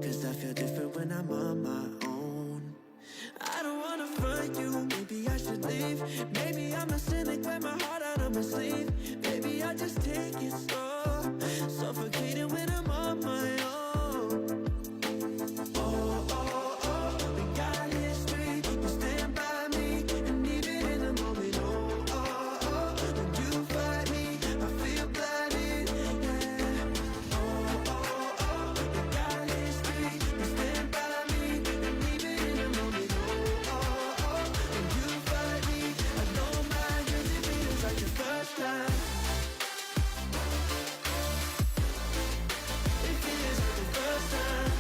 Cause I feel different when I'm on my own. I don't wanna find you, maybe I should leave. Maybe I'm a cynic, wear my heart out on my sleeve. Maybe I just take it slow, suffocating when I'm on my own. Oh, oh, oh, we got history, you stand by me. And even in the moment, oh, oh, oh, when you fight me, I feel blinded, yeah. Oh, oh, oh, we got history, you stand by me. And even in the moment, oh, oh, oh, when you fight me, I don't mind, 'cause it feels like the first time. It feels like the first time.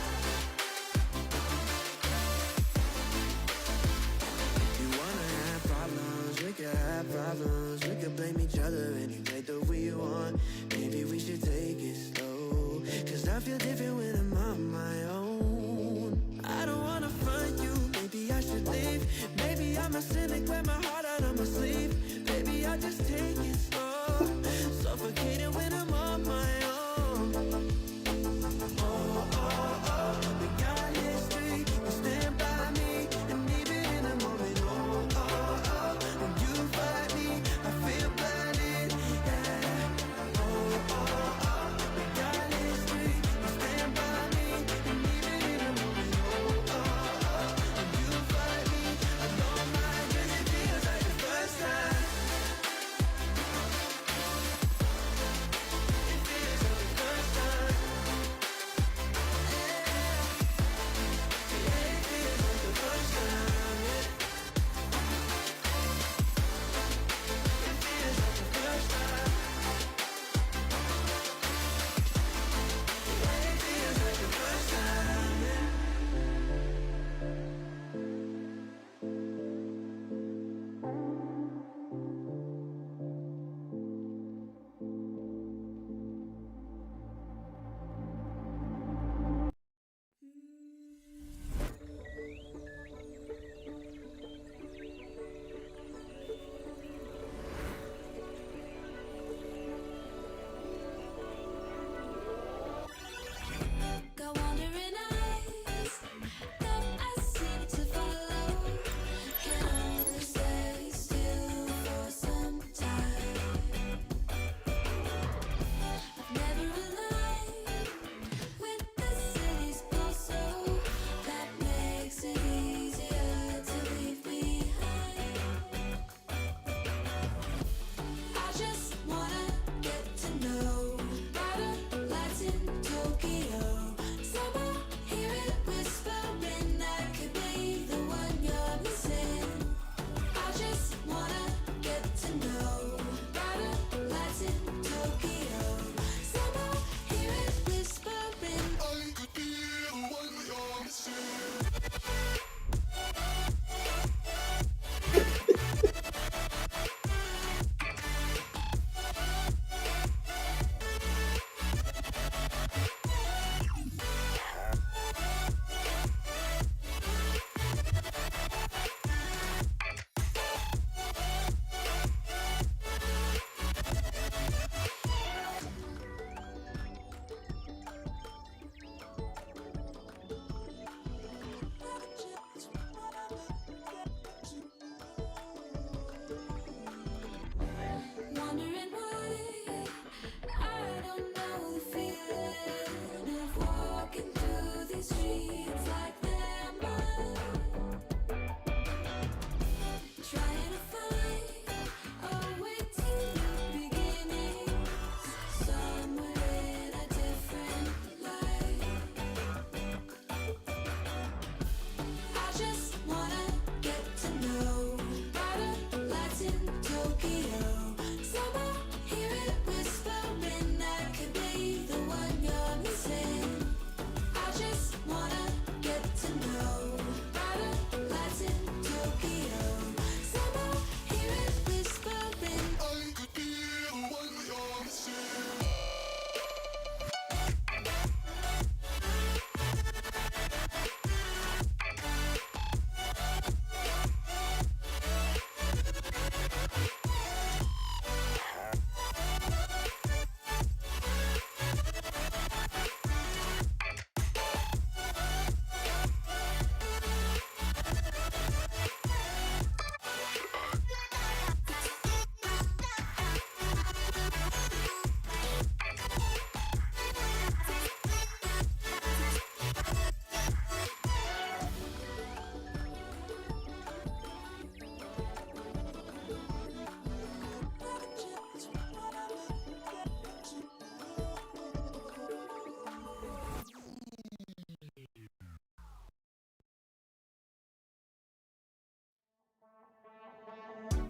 You wanna have problems, we could have problems. We could blame each other any way that we want. Maybe we should take it slow, 'cause I feel different when I'm on my own. I don't wanna find you, maybe I should leave. Maybe I'm a cynic, wear my heart out on my sleeve. Maybe I just take it slow, suffocating when I'm on my own. Oh, oh, oh, we got history, you stand by me. And even in the moment, oh, oh, oh, when you fight me, I feel blinded, yeah. Oh, oh, oh, we got history, you stand by me. And even in the moment, oh, oh, oh, when you fight me, I don't mind, 'cause it feels like the first time.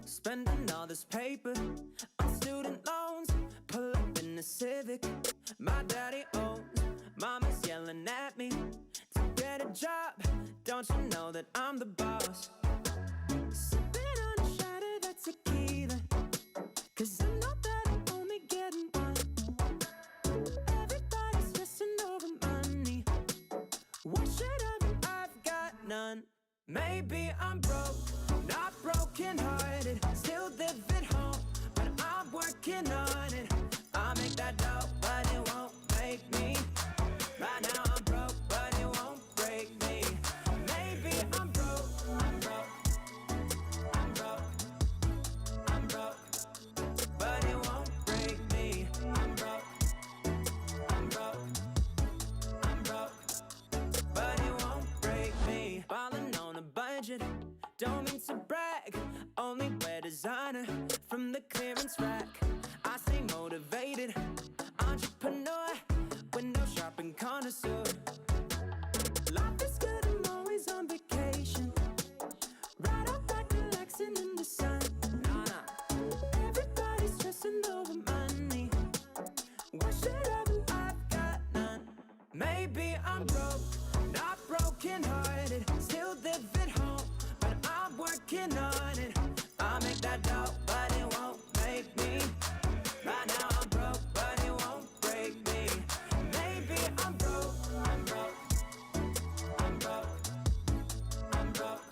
Spending all this paper on student loans. Pull up in the Civic my daddy owns. Mama's yelling at me to get a job. Don't you know that I'm the boss? Sipping on a shot of that tequila, 'cause I know that I'm only getting one. Everybody's stressing over money. What should I do? I've got none. Maybe I'm broke, not broken-hearted. Still live at home, but I'm working on it. I'll make that dough, but it won't make me. Right now I'm broke, but it won't break me. Maybe I'm broke, I'm broke, I'm broke, I'm broke, but it won't break me. I'm broke, I'm broke, I'm broke, but it won't break me. Falling on a budget, don't mean to brag. Only wear designer from the clearance rack. I stay motivated, entrepreneur, window shopping connoisseur. Life is good, I'm always on vacation. Right out back, relaxing in the sun. Everybody's stressing over money. What should I do? I've got none. Maybe I'm broke, not broken-hearted. Still live at home, but I'm working on it. I'll make that dough, but it won't make me. Right now I'm broke, but it won't break me. Maybe I'm broke, I'm broke, I'm broke, I'm broke,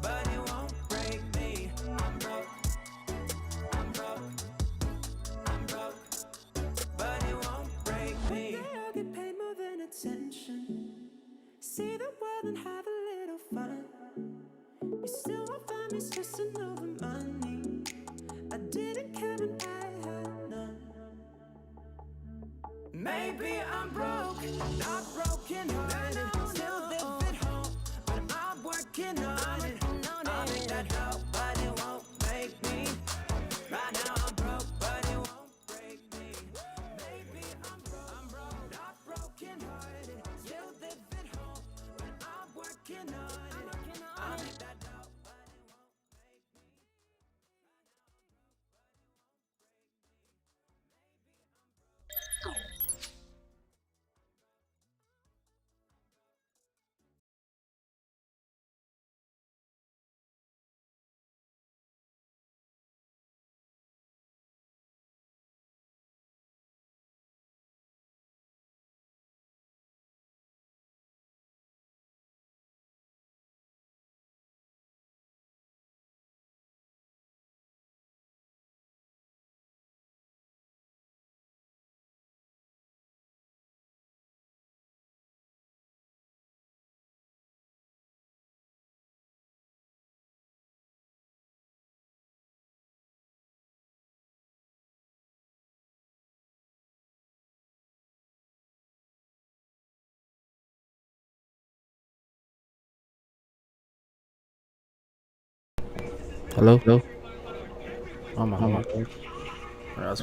but it won't break me. I'm broke, I'm broke, I'm broke, but it won't break me. One day I'll get paid more than attention. See the world and have a little fun. You still won't find me stressing over money. I didn't care when I had none. Maybe I'm broke, not broken-hearted. Still live at home, but I'm working on it. I'll make that dough, but it won't make me. Right now I'm broke, but it won't break me. Maybe I'm broke, not broken-hearted. Still live at home, but I'm working on it. I'll make that dough, but it won't make me. Hello? ஆமா. That's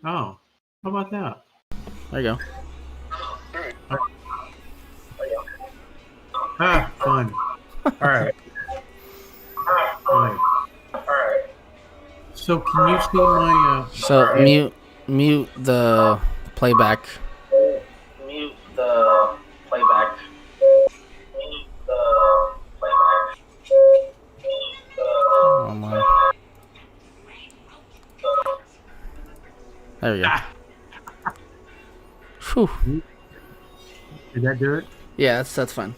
Oh, how about that? There you go. Ah, fun. All right. So can you see my? So mute the playback. Mute the playback. Mute the playback. Oh my. There we go. Ah, Whew. did that do it? Yeah, that's fine.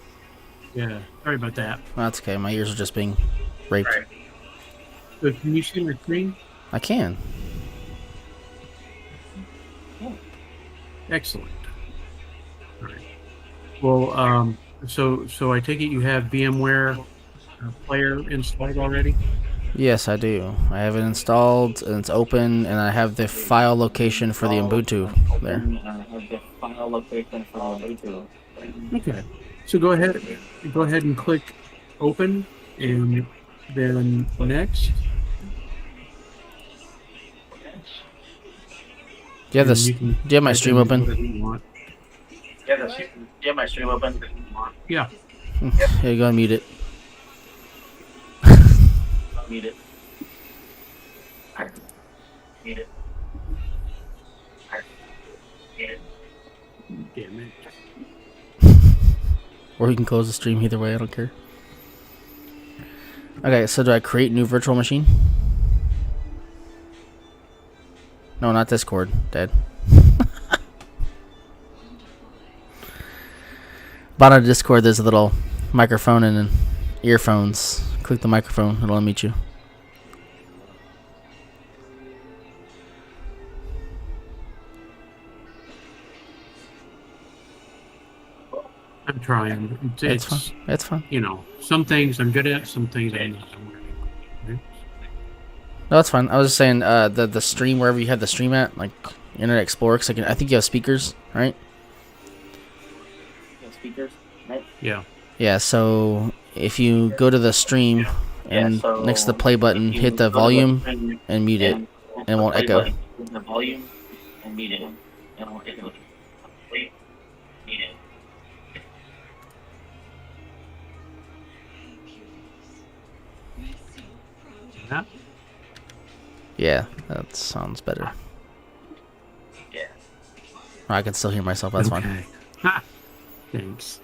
Yeah. Sorry about that. That's okay. My ears are just being raped. Right. So can you see my screen? I can. Excellent. All right. Well, so I take it you have VMware Player installed already? Yes, I do. I have it installed and it's open, and I have the file location for the Ubuntu there. I have the file location for Ubuntu. Okay. So go ahead and click Open, and then Next. Do you have and this? you can Do you have my type stream in open? whatever you want. Do you have my stream open? Yeah. Here you go and mute it. Mute it. Mute it. Mute it. Damn it. Or you can close the stream either way. I don't care. Okay, so do I create new virtual machine? No, not Discord, Dad. Bottom of Discord, there's a little microphone and then earphones. Click the microphone, it'll unmute you. I'm trying. It's fun. It's fun. You know, some things I'm good at, some things I'm not. Right? No, it's fine. I was just saying, the stream, wherever you have the stream at, like Internet Explorer, 'cause I think you have speakers, right? Speakers, right? Yeah. Yeah, so if you go to the stream and next to the play button, hit the volume and mute it, and it won't echo. The volume and mute it, and it won't echo. Mute it. Yeah. Yeah, that sounds better. Yeah. I can still hear myself, that's fine. Ha! Thanks.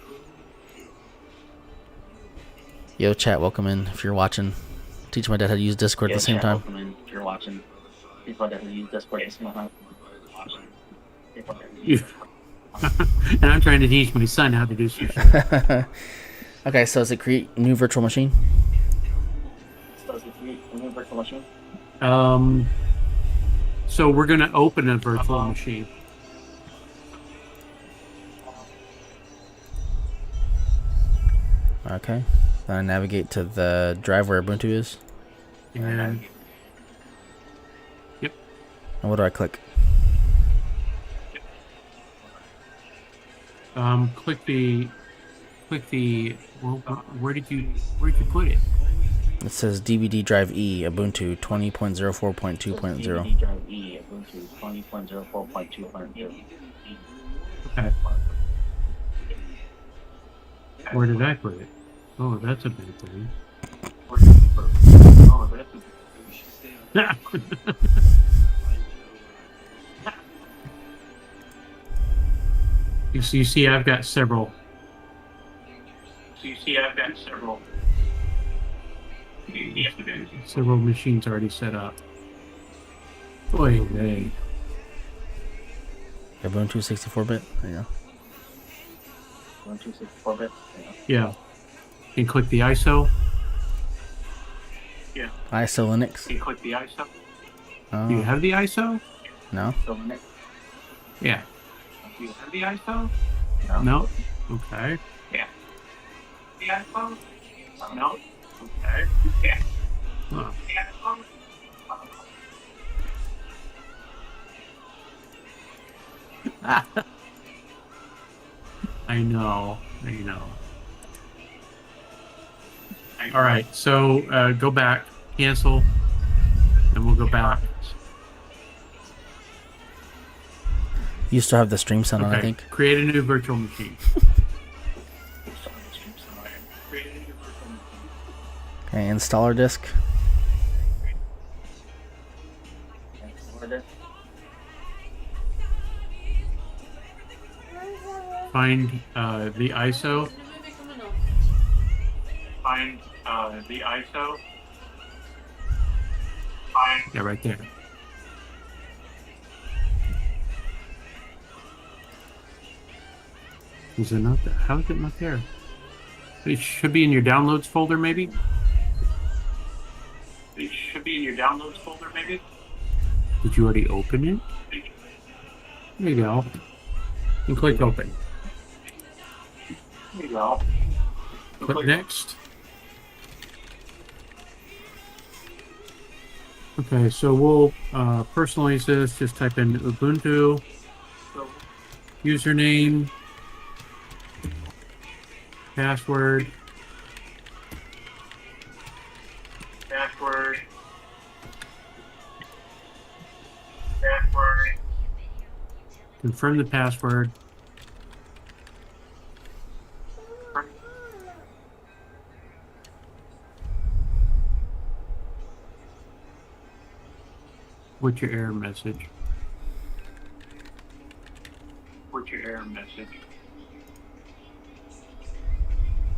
Yo, chat, welcome in if you're watching. Teach my dad how to use Discord at the same time. Welcome in if you're watching. People that use Discord at the same time. And I'm trying to teach my son how to do some shit. Okay, so does it create new virtual machine? So does it create a new virtual machine? So we're going to open a virtual machine. Okay. Then I navigate to the drive where Ubuntu is. And yep. And what do I click? Click the. Well, where did you put it? It says DVD drive E Ubuntu 20.04.2.0. DVD drive E Ubuntu 20.04.2.0. Okay. Where did I put it? Oh, that's a big thing. You see, I've got several. Several machines already set up. Boy, hey. Ubuntu 64-bit. There you go. Ubuntu 64-bit. Yeah. And click the ISO. Yeah. ISO Linux. You click the ISO. Oh. Do you have the ISO? No. Yeah. Do you have the ISO? No. No? Okay. Yeah. The ISO? No? Okay. Yeah. Huh. I know. All right, so go back, cancel, and we'll go back. You still have the stream sound on, I Okay. think. Create a new virtual machine. Okay, installer disk. Find the ISO. Find the ISO. Yeah, right there. Is it not there? How is it not there? It should be in your downloads folder, maybe? It should be in your downloads folder, maybe? Did you already open it? There you go. And click open. There you go. Click next. Okay, so we'll personalize this. Just type in Ubuntu, username, password, confirm the password. What's your error message? What's your error message?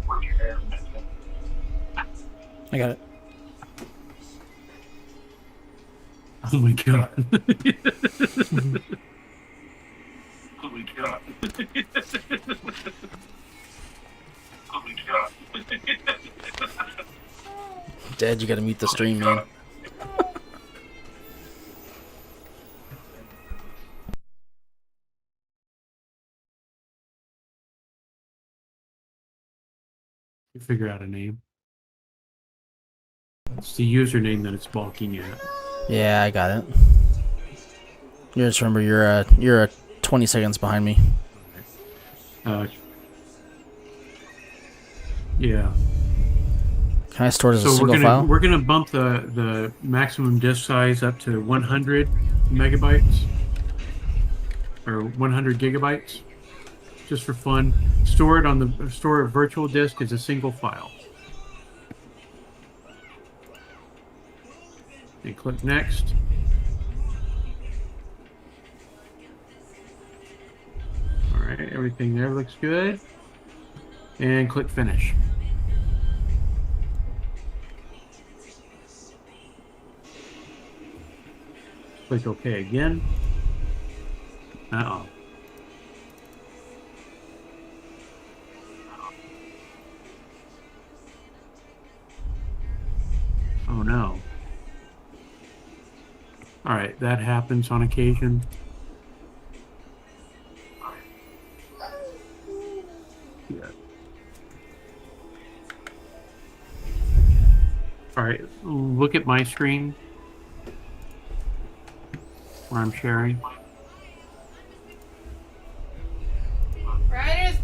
What's your error message? I got it. Oh my god. Oh my god. Oh my god. Dad, you gotta mute the stream, man. Figure out a name. It's the username that it's balking at. Yeah, I got it. You just remember you're 20 seconds behind me. Yeah. Can I store it as a So single file? we're gonna bump the maximum disk size up to 100 megabytes or 100 gigabytes, just for fun. Store a virtual disk as a single file. And click next. All right, everything there looks good. And click finish. Click OK again. Uh-oh. Oh no. All right, that happens on occasion. Yeah. All right, look at my screen where I'm sharing.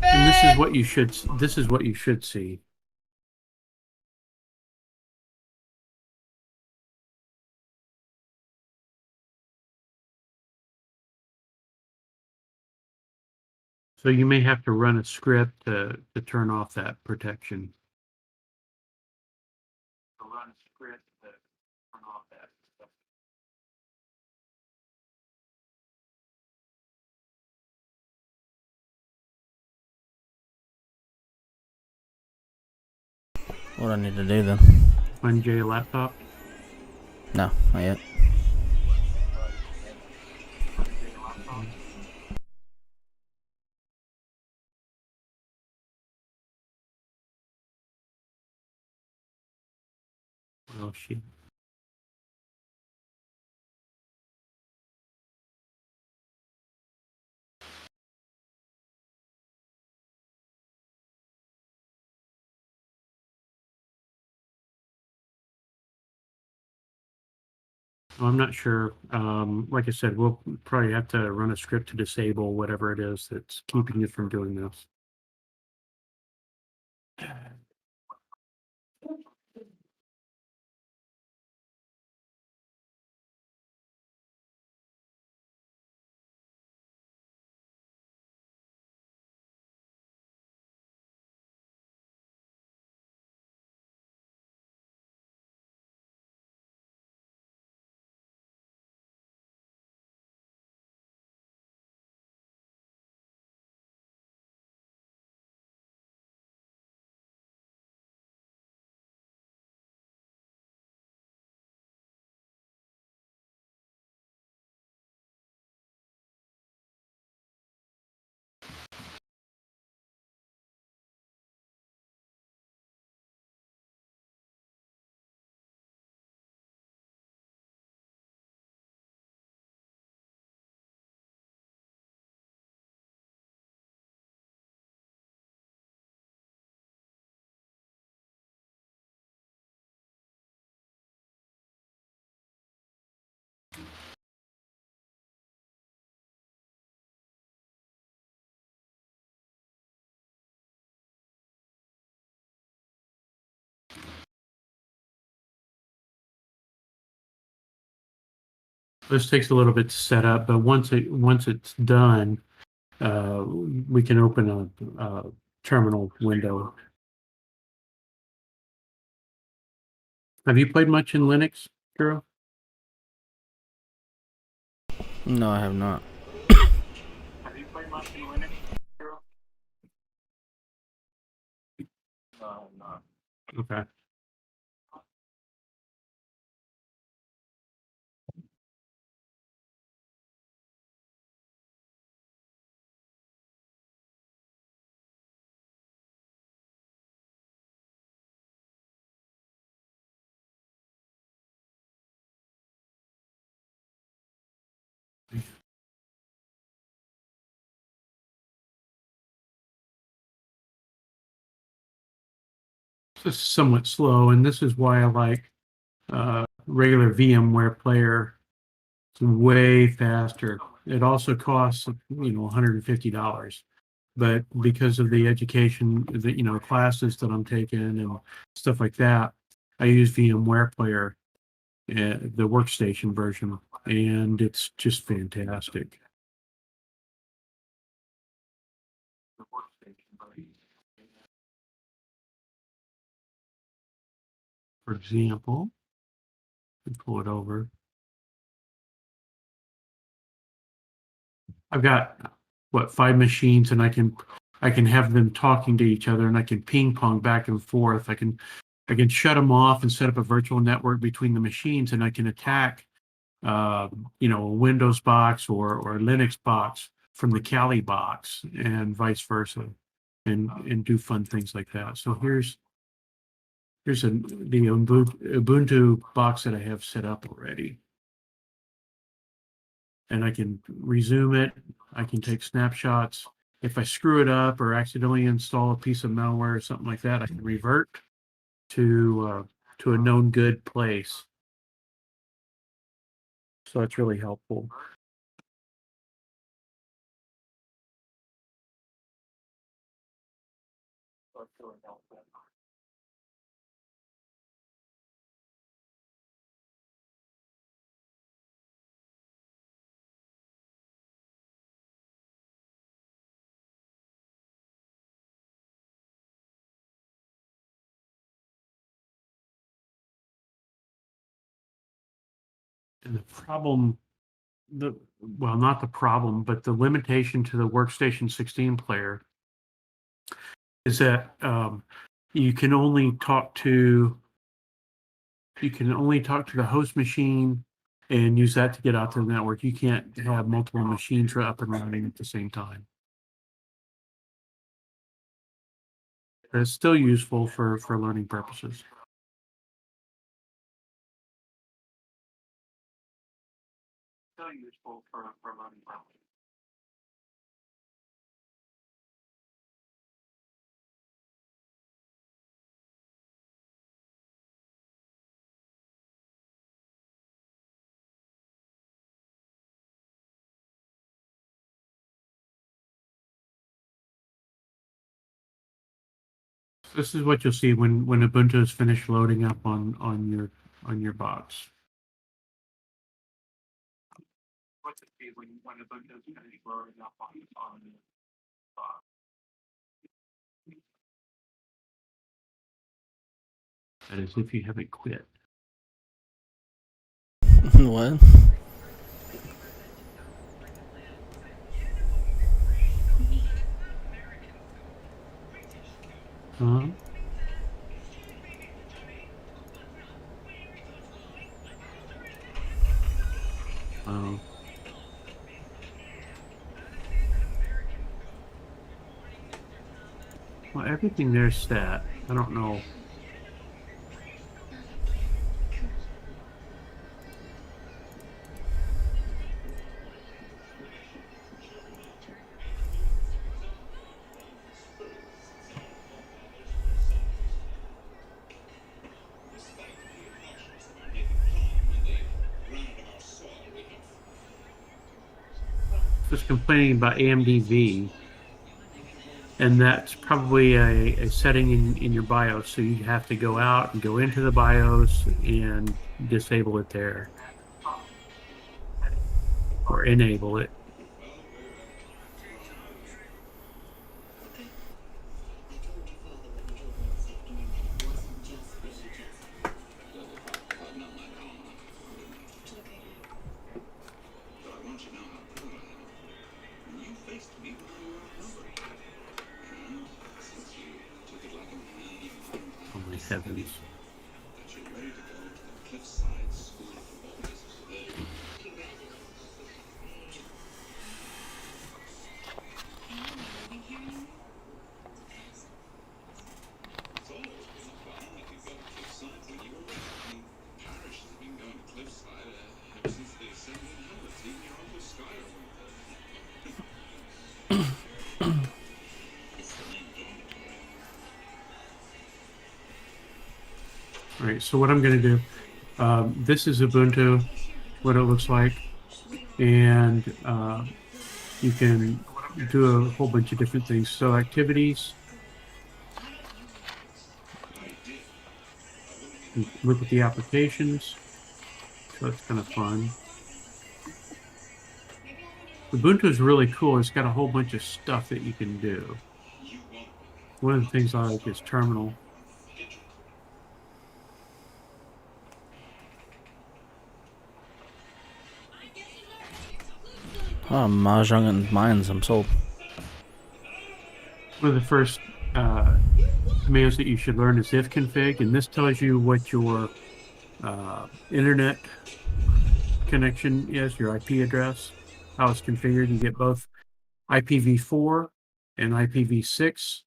And this is what you should see. So you may have to run a script to turn off that protection. What do I need to do then? Find J laptop. No, not yet. Oh shit. I'm not sure. Like I said, we'll probably have to run a script to disable whatever it is that's keeping you from doing this. This takes a little bit to set up, but once it's done, we can open a terminal window. Have you played much in Linux, Drew? No, I have not. Have you played much in Linux? No. Okay. This is somewhat slow, and this is why I like regular VMware player. It's way faster. It also costs, $150. But because of the education, classes that I'm taking and stuff like that, I use VMware Player, the workstation version, and it's just fantastic. For example, pull it over. I've got 5 machines, and I can have them talking to each other, and I can ping pong back and forth. I can shut them off and set up a virtual network between the machines, and I can attack a Windows box or a Linux box from the Kali box, and vice versa, and do fun things like that. So here's the Ubuntu box that I have set up already. And I can resume it. I can take snapshots. If I screw it up or accidentally install a piece of malware or something like that, I can revert to a known good place. So that's really helpful. And the problem, not the problem, but the limitation to the Workstation 16 player is that you can only talk to the host machine and use that to get out to the network. You can't have multiple machines up and running at the same time. But it's still useful for learning purposes. Still useful for learning purposes. This is what you'll see when Ubuntu is finished loading up on your box. What to see when Ubuntu is finished loading up on your box. That is, if you haven't quit. What? Huh? Oh. Well, everything there's set. I don't know. Just complaining about AMDV, and that's probably a setting in your BIOS. So you have to go out and go into the BIOS and disable it there. or enable it. Oh my heavens. All right, so what I'm going to do, this is Ubuntu, what it looks like, and you can do a whole bunch of different things. So activities, look at the applications, so that's kind of fun. Ubuntu is really cool. It's got a whole bunch of stuff that you can do. One of the things I like is terminal. Oh, Mahjong and Mines, I'm sold. One of the first commands that you should learn is ifconfig, and this tells you what your internet connection is, your IP address, how it's configured. You get both IPv4 and IPv6.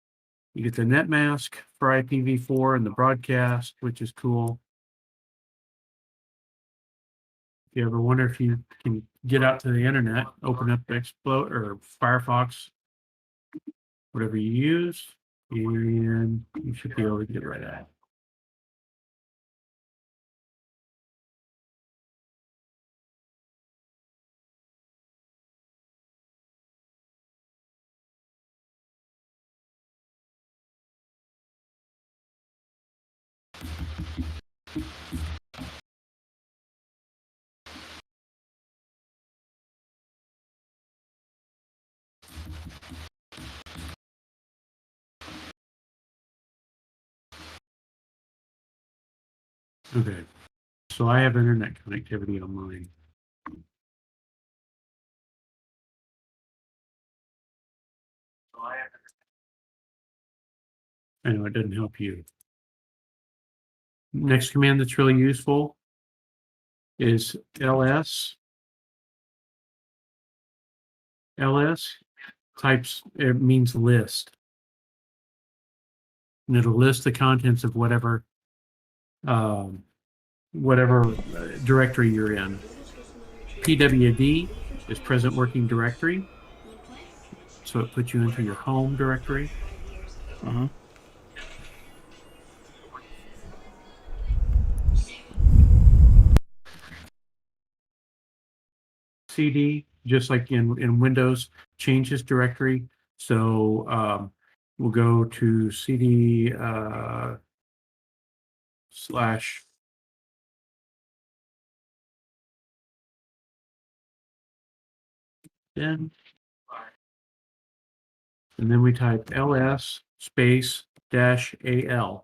You get the net mask for IPv4 and the broadcast, which is cool. If you ever wonder if you can get out to the internet, open up Explode or Firefox, whatever you use, and you should be able to get right at it. Okay, so I have internet connectivity on mine. I know it doesn't help you. Next command that's really useful is ls. ls types, it means list. And it'll list the contents of whatever directory you're in. PWD is present working directory. So it puts you into your home directory. CD, just like in Windows, changes directory. So we'll go to CD slash bin, and then we type ls space -al,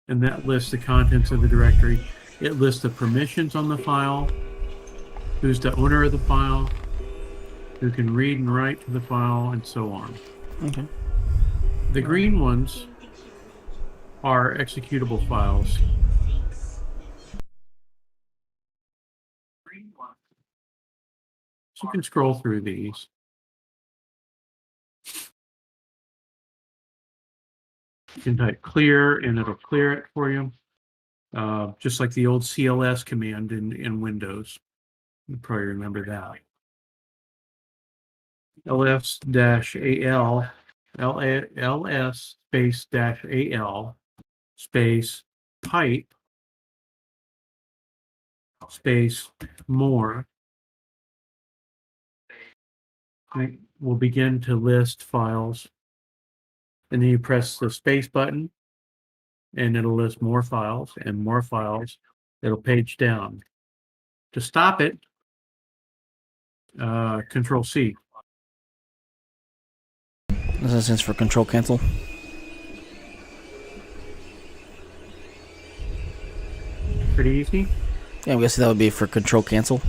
and that lists the contents of the directory. It lists the permissions on the file, who's the owner of the file, who can read and write to the file, and so on. Okay. The green ones are executable files. So you can scroll through these. You can type clear and it'll clear it for you. Just like the old CLS command in Windows. You probably remember that. ls-al, ls space -al space pipe space more. Right, will begin to list files. And then you press the space button and it'll list more files and more files. It'll page down. To stop it, Control C. Does that sense for control cancel? Pretty easy. Yeah, I'm guessing that would be for control cancel.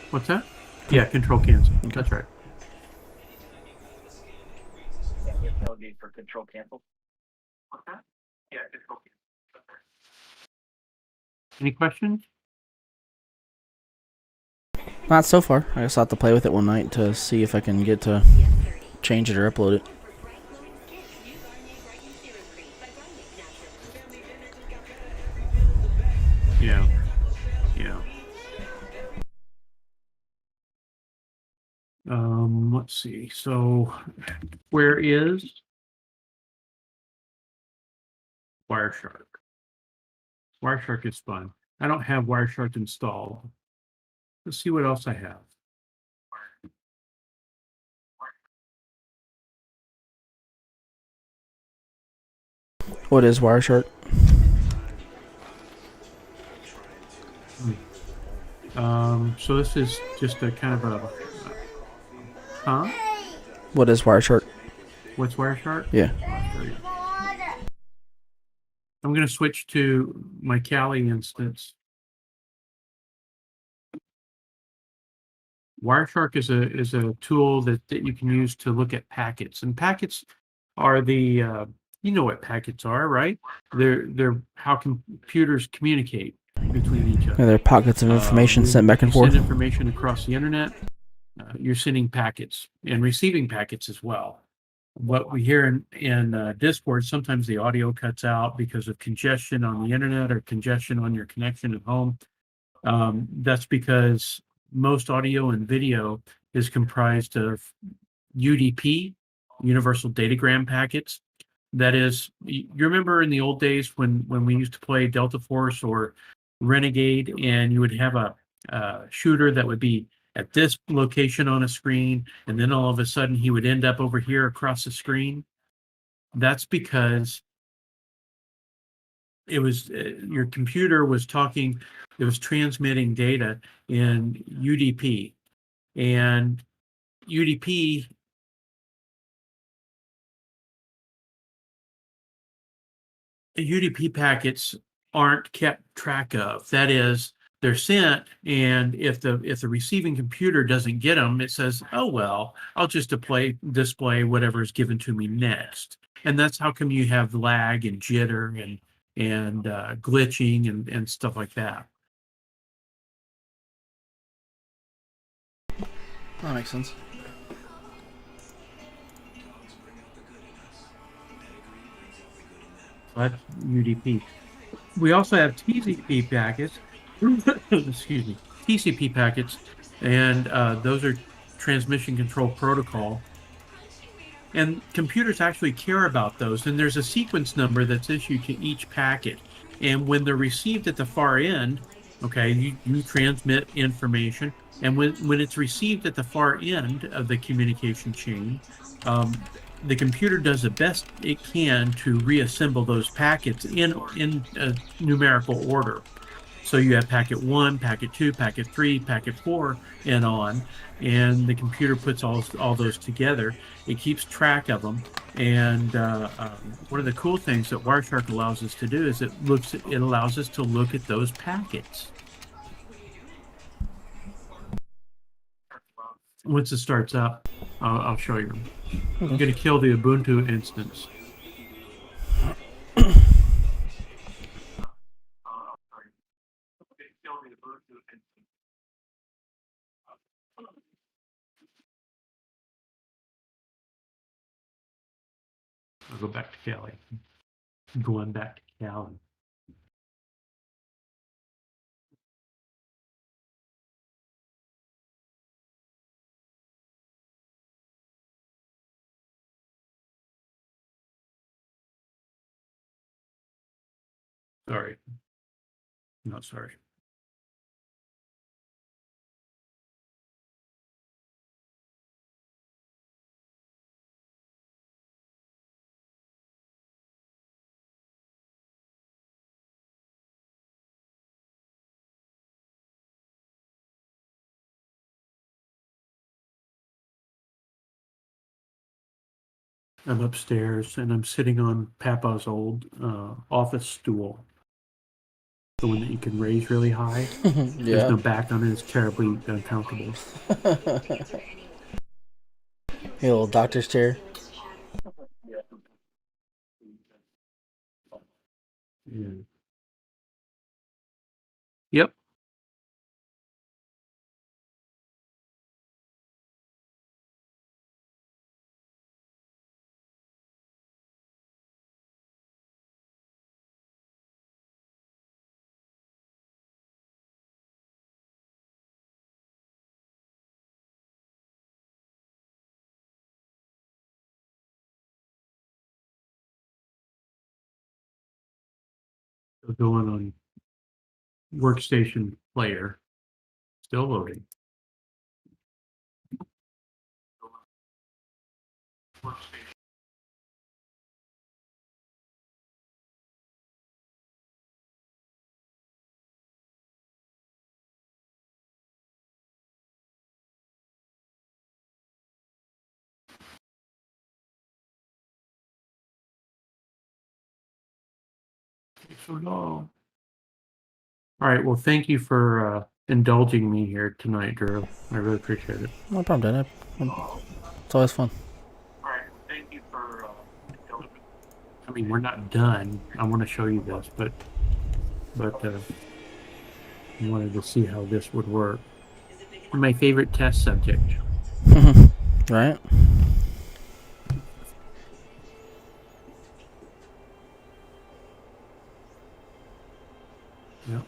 What's that? Yeah, Control cancel. Okay. That's right. That would be for control cancel. What's that? Yeah, control cancel. Any questions? Not so far. I just have to play with it one night to see if I can get to change it or upload it. Yeah. Yeah. Let's see. So, where is Wireshark? Wireshark is fun. I don't have Wireshark installed. Let's see what else I have. What is Wireshark? So this is just a kind of a, huh? What is Wireshark? What's Wireshark? Yeah. I'll show you. I'm going to switch to my Kali instance. Wireshark is a tool that you can use to look at packets, and packets are the you know what packets are, right? They're how computers communicate between each Yeah, other. there are pockets of information sent back and You forth. send information across the internet. You're sending packets and receiving packets as well. What we hear in Discord, sometimes the audio cuts out because of congestion on the internet or congestion on your connection at home. That's because most audio and video is comprised of UDP, Universal Datagram packets. That is, you remember in the old days when we used to play Delta Force or Renegade, and you would have a shooter that would be at this location on a screen, and then all of a sudden he would end up over here across the screen. That's because it was your computer was talking, it was transmitting data in UDP, and UDP UDP packets aren't kept track of. That is, they're sent, and if the receiving computer doesn't get them, it says, "Oh well, I'll just display whatever is given to me next." And that's how come you have lag and jitter and glitching and stuff like that. That makes sense. That's UDP. We also have TCP packets. Excuse me, TCP packets, and those are transmission control protocol. And computers actually care about those. And there's a sequence number that's issued to each packet. And when they're received at the far end, okay, you transmit information. And when it's received at the far end of the communication chain, the computer does the best it can to reassemble those packets in a numerical order. So you have packet 1, packet 2, packet 3, packet 4, and on. And the computer puts all those together. It keeps track of them. And one of the cool things that Wireshark allows us to do is it allows us to look at those packets. Once it starts up, I'll show you. I'm going to kill the Ubuntu instance. I'll go back to Cali. Going back to Cali. Sorry. No, sorry. I'm upstairs and I'm sitting on Papa's old office stool, the one that you can raise really high. There's Yeah. no back on it. It's terribly uncomfortable. Your little doctor's chair. Yeah. Yep. Still going on workstation player. Still loading. So long. All right. Well, thank you for indulging me here tonight, Drew. I really appreciate it. No problem, Dad. It's always fun. All right. Well, thank you for indulging. I mean, we're not done. I want to show you this, but I wanted to see how this would work. My favorite test subject. Right? Yeah.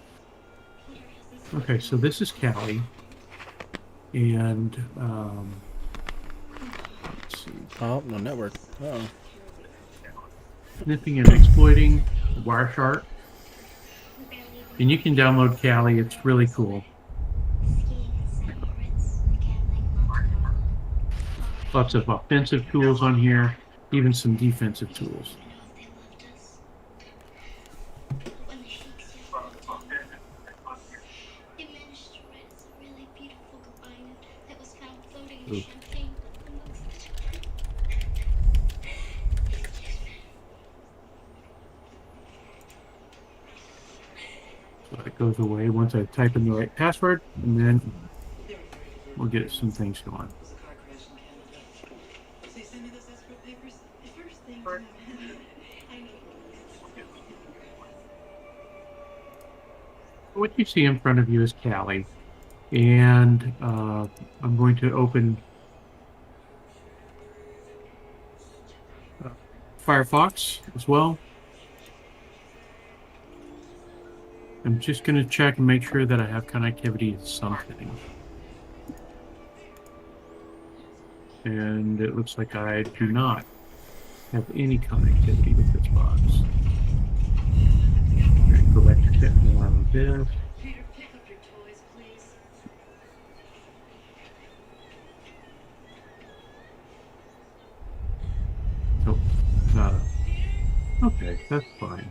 Okay, so this is Callie, and let's see, Oh, no network. Uh-oh. sniffing and exploiting Wireshark. And you can download Callie. It's really cool. Lots of offensive tools on here, even some defensive tools. Ooh. So it goes away once I type in the right password, and then we'll get some things going. What you see in front of you is Callie, and I'm going to open Firefox as well. I'm just going to check and make sure that I have connectivity to something. And it looks like I do not have any connectivity with this box. Go back to set more of this. Nope, nada. Okay, that's fine.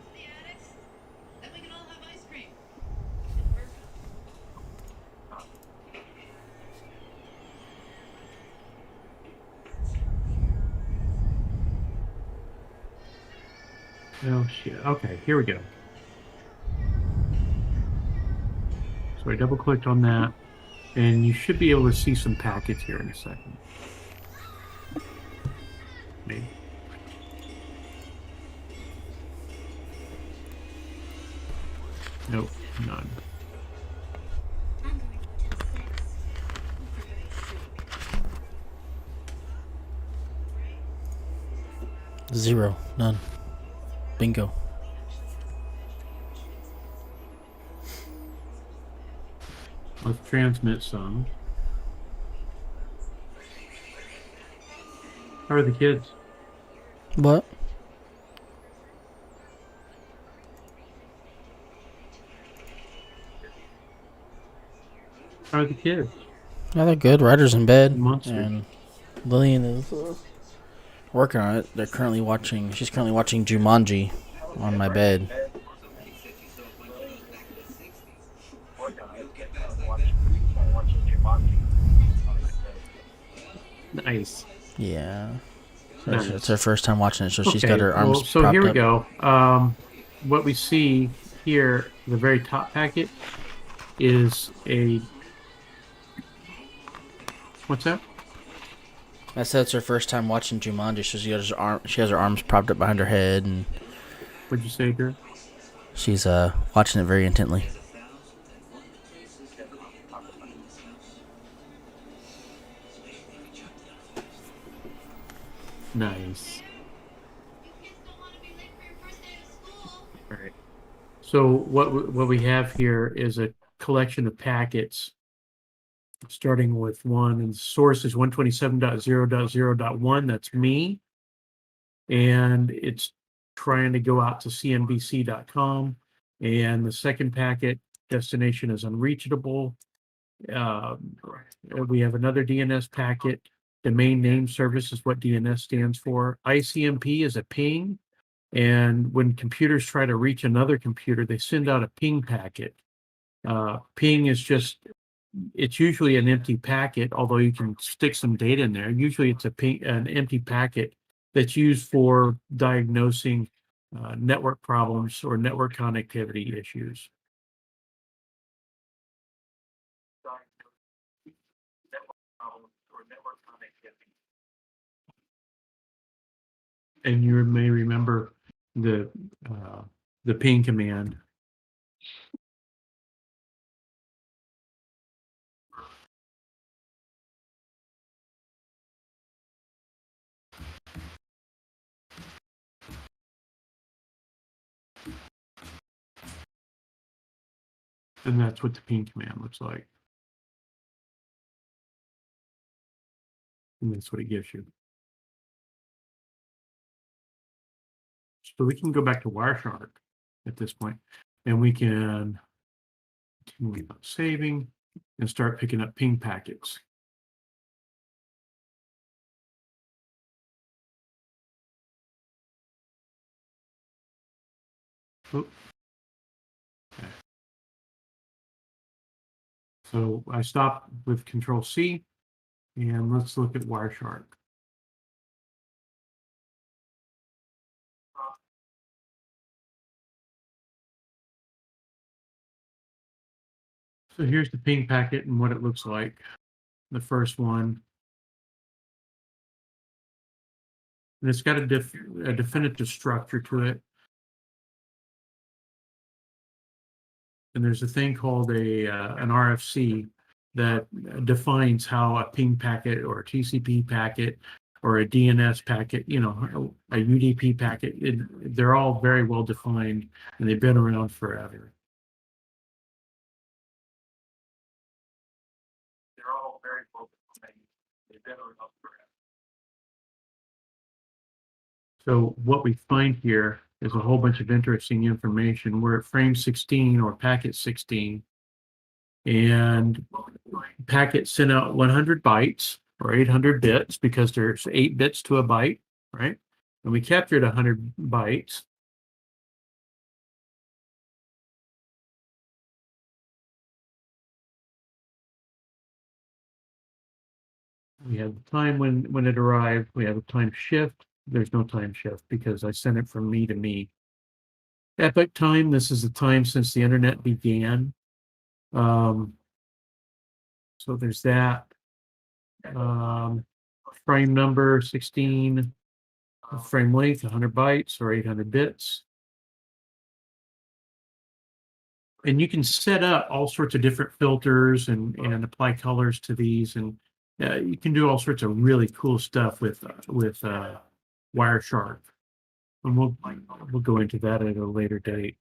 Oh shit. Okay, here we go. So I double clicked on that, and you should be able to see some packets here in a second. Maybe. Nope, none. Zero. None. Bingo. Let's transmit some. How are the kids? What? How are the kids? Yeah, they're good. Ryder's in bed. Monsters. And Lillian is working on it. She's currently watching Jumanji on my bed. Nice. Yeah. Nice. It's her first time watching it, so she's got her arms so propped here we up. go. What we see here, the very top packet, is a... What's that? I said it's her first time watching Jumanji, so she has her arms propped up behind her head, and What'd you say, Drew? she's watching it very intently. Nice. All right. So what we have here is a collection of packets, starting with one, and the source is 127.0.0.1. That's me, and it's trying to go out to cnbc.com. And the second packet destination is unreachable. We have another DNS packet. Domain name service is what DNS stands for. ICMP is a ping. And when computers try to reach another computer, they send out a ping packet. Ping is it's usually an empty packet, although you can stick some data in there. Usually it's an empty packet that's used for diagnosing network problems or network connectivity issues. And you may remember the ping command. And that's what the ping command looks like. And that's what it gives you. So we can go back to Wireshark at this point, and we can continue saving and start picking up ping packets. Oop. Okay. So I stopped with Control C, and let's look at Wireshark. So here's the ping packet and what it looks like. The first one. And it's got a definitive structure to it. And there's a thing called an RFC that defines how a ping packet or a TCP packet or a DNS packet, a UDP packet, they're all very well defined, and they've been around forever. They're all very well defined. They've been around forever. So what we find here is a whole bunch of interesting information. We're at frame 16 or packet 16. And packet sent out 100 bytes or 800 bits because there's 8 bits to a byte, right? And we captured 100 bytes. We have the time when it arrived. We have a time shift. There's no time shift because I sent it from me to me. Epoch time, this is the time since the internet began. So there's that. Frame number 16, frame length 100 bytes or 800 bits. And you can set up all sorts of different filters and apply colors to these, and you can do all sorts of really cool stuff with Wireshark. And we'll go into that at a later date.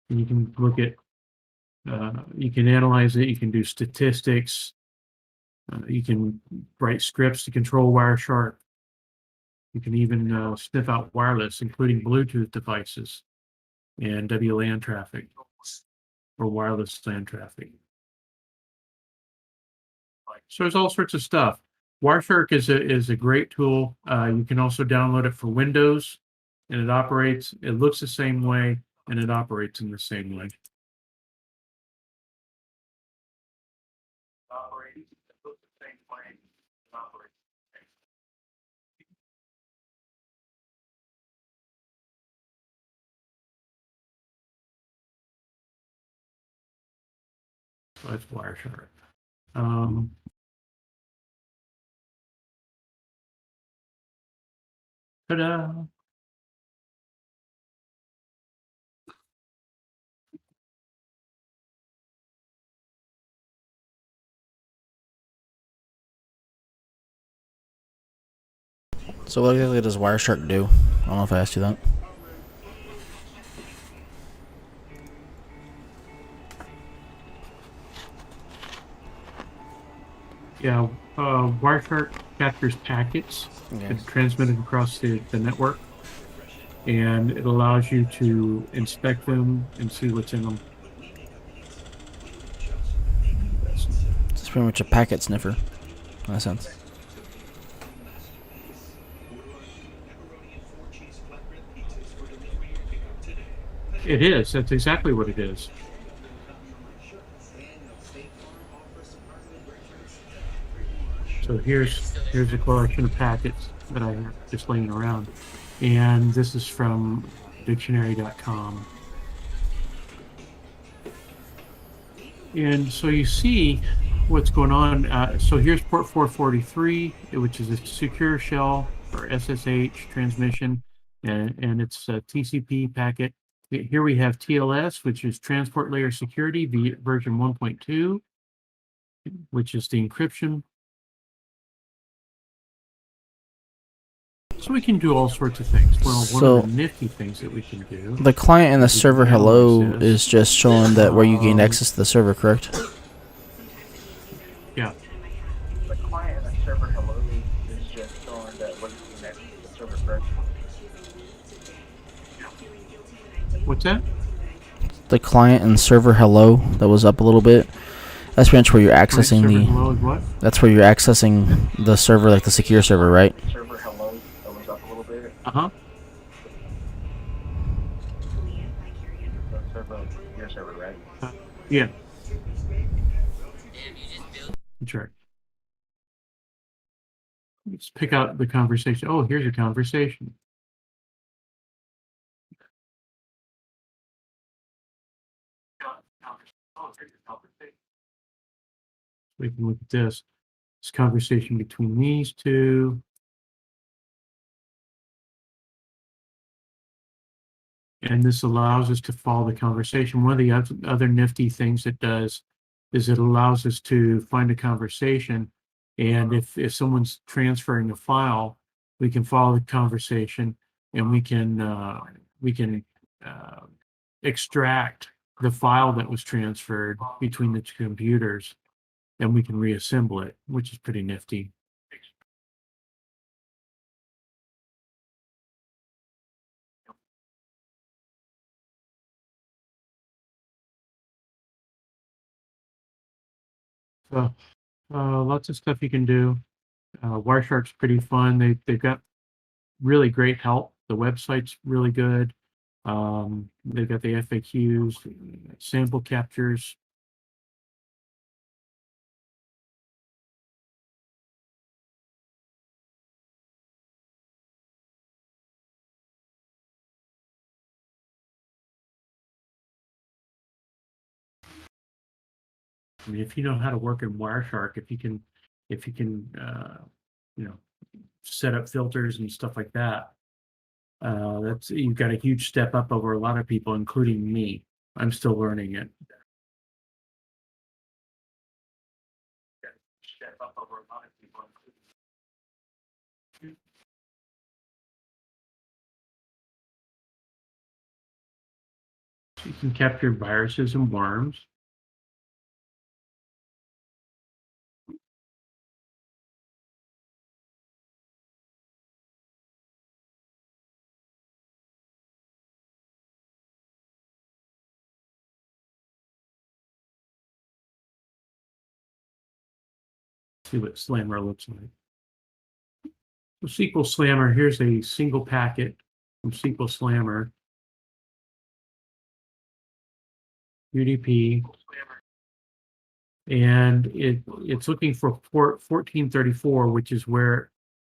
And you can look at, you can analyze it. You can do statistics. You can write scripts to control Wireshark. You can even sniff out wireless, including Bluetooth devices and WLAN traffic or wireless LAN traffic. So there's all sorts of stuff. Wireshark is a great tool. You can also download it for Windows, and it looks the same way, and it operates in the same way. So that's Wireshark. Ta-da! So what exactly does Wireshark do? I don't know if I asked you that. Yeah, Wireshark captures packets and transmitted across the network, and it allows you to inspect them and see what's in them. It's pretty much a packet sniffer, in a sense. It is. That's exactly what it is. So here's a collection of packets that I have just laying around, and this is from dictionary.com. And so you see what's going on. So here's port 443, which is a secure shell or SSH transmission, and it's a TCP packet. Here we have TLS, which is transport layer security, version 1.2, which is the encryption. So we can do all sorts of things. Well, one of the nifty things that we can do. The client and the server hello is just showing that where you gain access to the server, correct? Yeah. The client and the server hello is just showing that where you gain access to the server, correct? What's that? The client and server hello that was up a little bit. That's pretty much where you're accessing That's where you're accessing the server, like the secure server, right? Server hello that was up a little bit. Uh-huh. Your server, right? Yeah. That's right. Let's pick out the conversation. Oh, here's a conversation. We can look at this. This conversation between these two. And this allows us to follow the conversation. One of the other nifty things it does is it allows us to find a conversation. And if someone's transferring a file, we can follow the conversation and we can extract the file that was transferred between the two computers, and we can reassemble it, which is pretty nifty. So lots of stuff you can do. Wireshark's pretty fun. They've got really great help. The website's really good. They've got the FAQs, sample captures. I mean, if you know how to work in Wireshark, if you can, you know, set up filters and stuff like that, that's you've got a huge step up over a lot of people, including me. I'm still learning it. Step up over a lot of people, you can capture viruses and worms. See what Slammer looks like. So SQL Slammer, here's a single packet from SQL Slammer. UDP. And it's looking for port 1434, which is where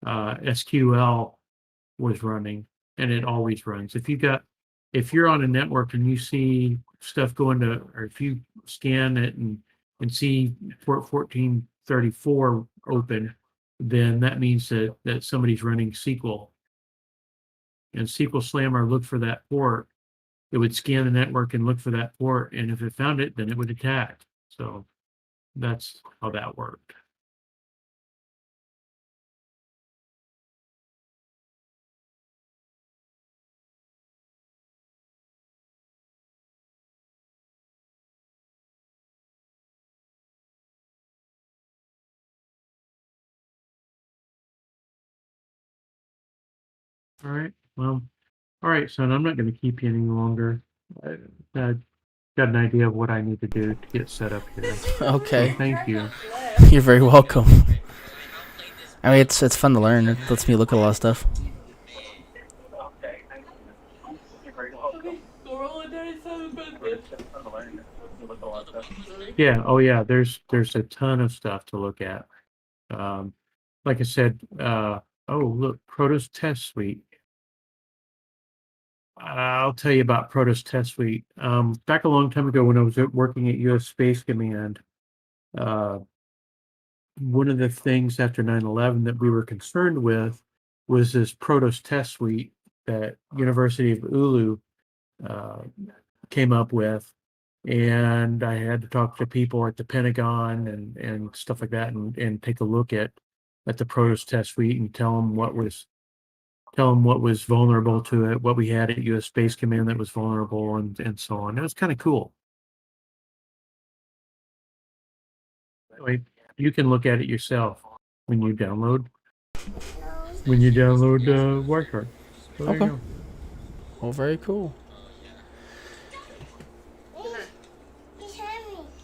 SQL was running, and it always runs. If you're on a network and you see stuff going to, or if you scan it and and see port 1434 open, then that means that somebody's running SQL. And SQL Slammer looked for that port. It would scan the network and look for that port, and if it found it, then it would attack. So that's how that worked. All right. Well, all right, son. I'm not going to keep you any longer. I got an idea of what I need to do to get set up here. Okay. So thank you. You're very welcome. I mean, it's fun to learn. It lets me look at a lot of stuff. Yeah. Oh, yeah. There's a ton of stuff to look at. Like I said. Oh, look, Protos Test Suite. I'll tell you about Protos Test Suite. Back a long time ago when I was working at U.S. Space Command, one of the things after 9/11 that we were concerned with was this Protos Test Suite that University of Ulu came up with. And I had to talk to people at the Pentagon and stuff like that and take a look at the Protos Test Suite and tell them what was vulnerable to it, what we had at U.S. Space Command that was vulnerable, and so on. It was kind of cool. Anyway, you can look at it yourself when you download Wirecard. So there you Okay. go. Well, very cool.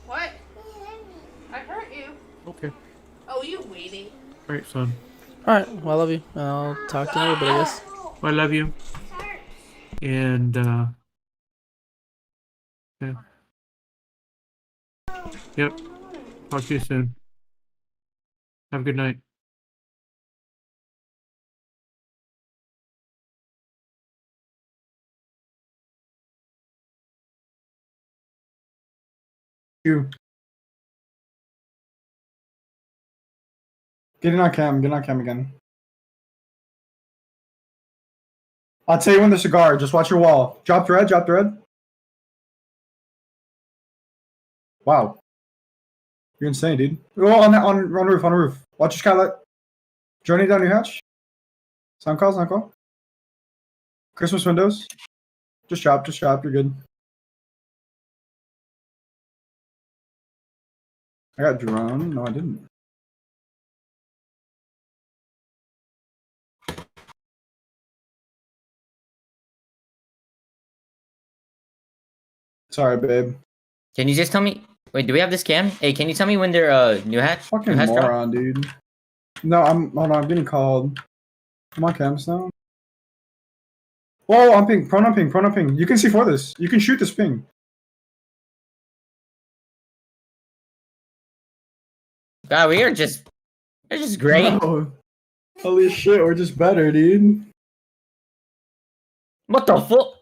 What? I hurt you. Okay. Oh, you waiting? All right, son. All right. Well, I love you. I'll talk to you later, but I guess. I love you. And yeah. Yep. Talk to you soon. Have a good night. You. Get in on cam. Get on cam again. I'll tell you when there's a guard. Just watch your wall. Drop thread. Drop thread. Wow. You're insane, dude. Oh, on roof. On roof. Watch your skylight. Journey down your hatch. Sound call. Sound call. Christmas windows. Just drop. Just drop. You're good. I got drone. No, I didn't. Sorry, babe. Can you just tell me? Wait, do we have this cam? Hey, can you tell me when their new hatch? Fucking new hatch drop? moron, dude. No, hold on. I'm getting called. Come on, cams now. Whoa, I'm ping. Prone on ping. Prone on ping. You can see for this. You can shoot this ping. God, we're just great. No. Holy shit, we're just better, dude. What the fuck?